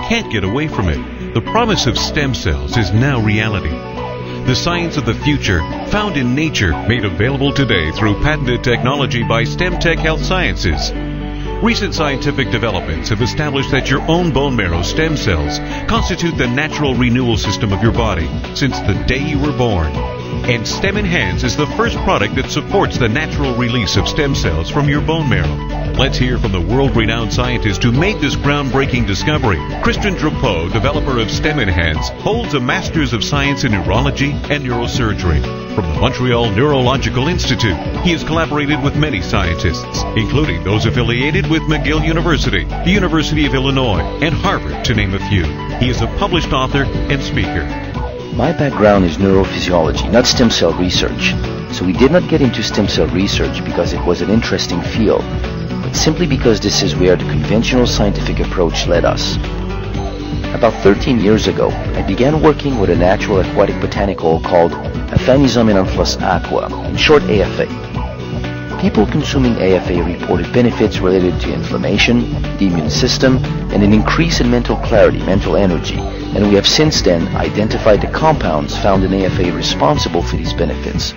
can't get away from it. The promise of stem cells is now reality. The science of the future, found in nature, made available today through patented technology by StemTech Health Sciences. Recent scientific developments have established that your own bone marrow stem cells constitute the natural renewal system of your body since the day you were born. And StemEnhance is the first product that supports the natural release of stem cells from your bone marrow. Let's hear from the world-renowned scientist who made this groundbreaking discovery. Christian Drapeau, developer of StemEnhance, holds a Master's of Science in Neurology and Neurosurgery from the Montreal Neurological Institute. He has collaborated with many scientists, including those affiliated with McGill University, the University of Illinois, and Harvard, to name a few. He is a published author and speaker. My background is neurophysiology, not stem cell research. So we did not get into stem cell research because it was an interesting field, but simply because this is where the conventional scientific approach led us. About 13 years ago, I began working with a natural aquatic botanical called Aphanizomen amphlos aqua, in short AFA. People consuming AFA reported benefits related to inflammation, the immune system, and an increase in mental clarity, mental energy, and we have since then identified the compounds found in AFA responsible for these benefits.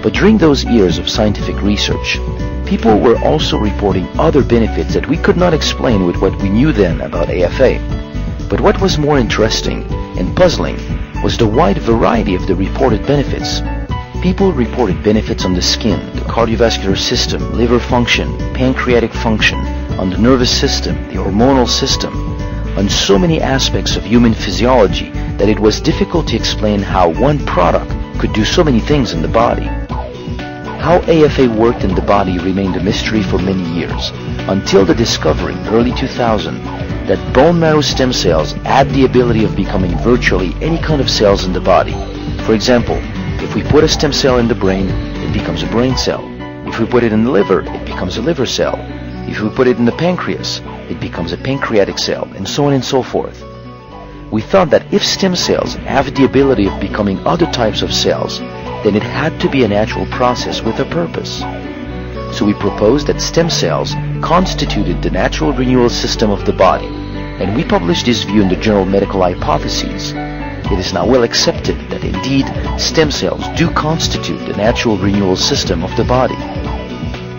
But during those years of scientific research, people were also reporting other benefits that we could not explain with what we knew then about AFA. But what was more interesting and puzzling was the wide variety of the reported benefits. People reported benefits on the skin, the cardiovascular system, liver function, pancreatic function, on the nervous system, the hormonal system, on so many aspects of human physiology that it was difficult to explain how one product could do so many things in the body. How AFA worked in the body remained a mystery for many years, until the discovery, early 2000, that bone marrow stem cells had the ability of becoming virtually any kind of cells in the body. For example, if we put a stem cell in the brain, it becomes a brain cell. If we put it in the liver, it becomes a liver cell. If we put it in the pancreas, it becomes a pancreatic cell, and so on and so forth. We thought that if stem cells have the ability of becoming other types of cells, then it had to be a natural process with a purpose. So we proposed that stem cells constituted the natural renewal system of the body, and we published this view in the journal Medical Hypotheses. It is now well accepted that indeed stem cells do constitute the natural renewal system of the body.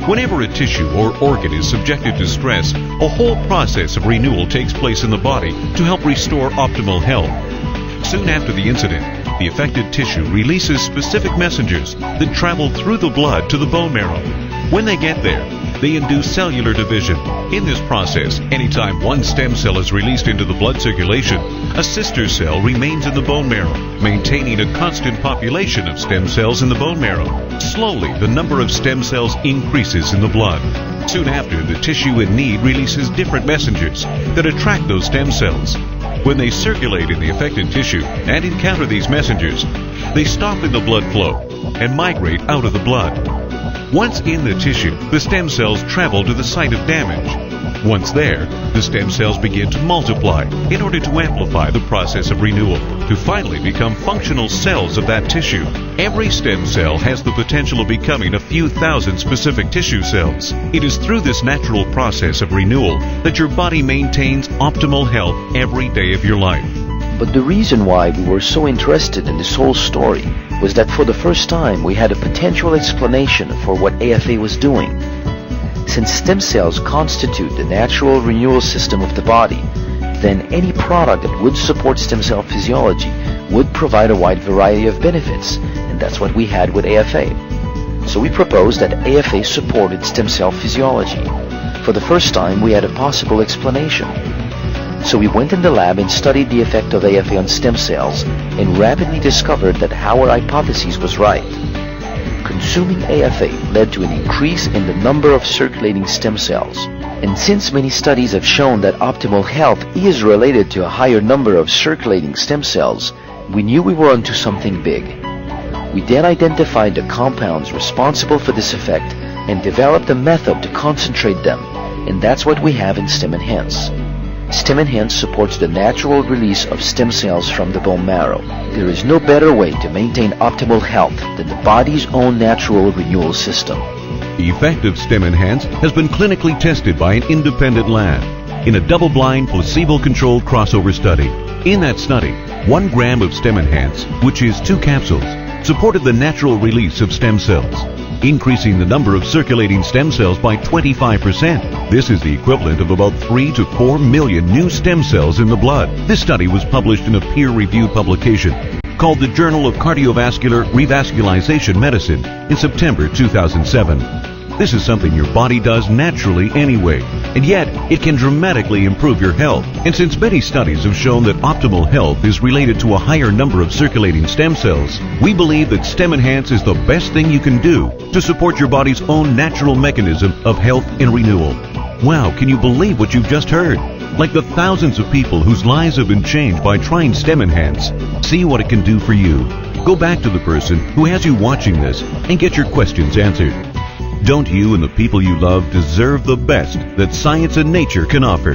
Whenever a tissue or organ is subjected to stress, a whole process of renewal takes place in the body to help restore optimal health. Soon after the incident, the affected tissue releases specific messengers that travel through the blood to the bone marrow. When they get there, they induce cellular division. In this process, anytime one stem cell is released into the blood circulation, a sister cell remains in the bone marrow, maintaining a constant population of stem cells in the bone marrow. Slowly, the number of stem cells increases in the blood. Soon after, the tissue in need releases different messengers that attract those stem cells. When they circulate in the affected tissue and encounter these messengers, they stop in the blood flow and migrate out of the blood. Once in the tissue, the stem cells travel to the site of damage. Once there, the stem cells begin to multiply in order to amplify the process of renewal, to finally become functional cells of that tissue. Every stem cell has the potential of becoming a few thousand specific tissue cells. It is through this natural process of renewal that your body maintains optimal health every day of your life. But the reason why we were so interested in this whole story was that for the first time we had a potential explanation for what AFA was doing. Since stem cells constitute the natural renewal system of the body, then any product that would support stem cell physiology would provide a wide variety of benefits, and that's what we had with AFA. So we proposed that AFA supported stem cell physiology. For the first time we had a possible explanation. So we went in the lab and studied the effect of AFA on stem cells and rapidly discovered that our hypothesis was right. Consuming AFA led to an increase in the number of circulating stem cells. And since many studies have shown that optimal health is related to a higher number of circulating stem cells, we knew we were onto something big. We then identified the compounds responsible for this effect and developed a method to concentrate them, and that's what we have in StemEnhance. StemEnhance supports the natural release of stem cells from the bone marrow. There is no better way to maintain optimal health than the body's own natural renewal system. The effect of StemEnhance has been clinically tested by an independent lab. in a double-blind, placebo-controlled crossover study. In that study, 1 gram of Stem Enhance, which is 2 capsules, supported the natural release of stem cells, increasing the number of circulating stem cells by 25%. This is the equivalent of about 3 to 4 million new stem cells in the blood. This study was published in a peer-reviewed publication called the Journal of Cardiovascular Revascularization Medicine in September 2007. This is something your body does naturally anyway, and yet it can dramatically improve your health. And since many studies have shown that optimal health is related to a higher number of circulating stem cells, we believe that Stem Enhance is the best thing you can do to support your body's own natural mechanism of health and renewal. Wow, can you believe what you've just heard? Like the thousands of people whose lives have been changed by trying Stem Enhance. See what it can do for you. Go back to the person who has you watching this and get your questions answered. Don't you and the people you love deserve the best that science and nature can offer?